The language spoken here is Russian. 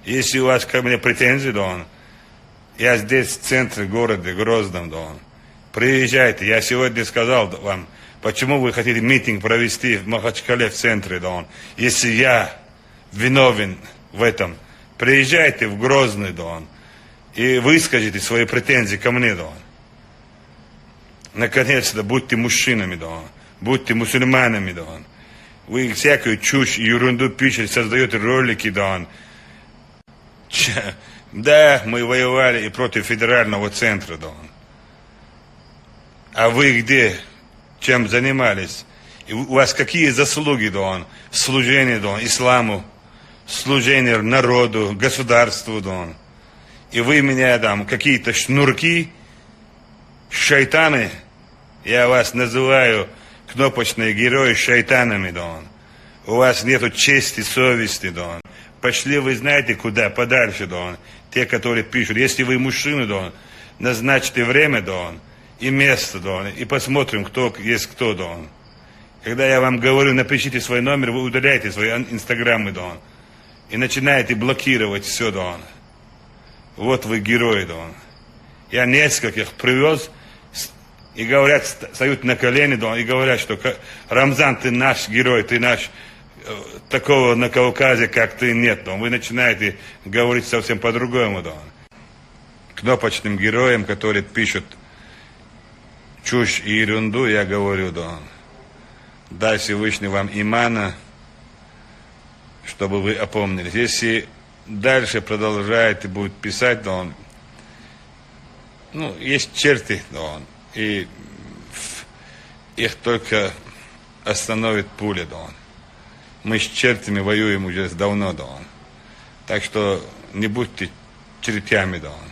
Если у вас ко мне претензии, да он, я здесь в центре города Грозном, да он. Приезжайте, я сегодня сказал вам, почему вы хотите митинг провести в Махачкале в центре, да он. Если я виновен в этом, приезжайте в Грозный, да он, и выскажите свои претензии ко мне, да он. Наконец-то будьте мужчинами, да он, будьте мусульманами, да он. Вы всякую чушь и ерунду пишете, создаете ролики, да он. Да, мы воевали и против федерального центра, да он. А вы где? Чем занимались? И у вас какие заслуги, да он? Служение, да он, исламу, служение народу, государству, да он. И вы меня там, какие-то шнурки, шайтаны, я вас называю кнопочные герои шайтанами, да он. У вас нету чести, совести, да он. Пошли вы знаете куда, подальше, да он. Те, которые пишут, если вы мужчина, да он, назначьте время, да он, и место, да он, и посмотрим, кто есть кто, да он. Когда я вам говорю, напишите свой номер, вы удаляете свои инстаграмы, да он, и начинаете блокировать все, да он. Вот вы герои, да он. Я нескольких привез, и говорят, встают на колени, да он, и говорят, что Рамзан, ты наш герой, ты наш, такого на Кавказе, как ты, нет, да он. Вы начинаете говорить совсем по-другому, да он. Кнопочным героям, которые пишут чушь и ерунду, я говорю, да он. Дай Всевышний вам имана, чтобы вы опомнились. Если дальше продолжает и будет писать, да он, ну, есть черти, да он, и их только остановит пуля, да он. Мы с чертями воюем уже давно, да он. Так что не будьте чертями, да он.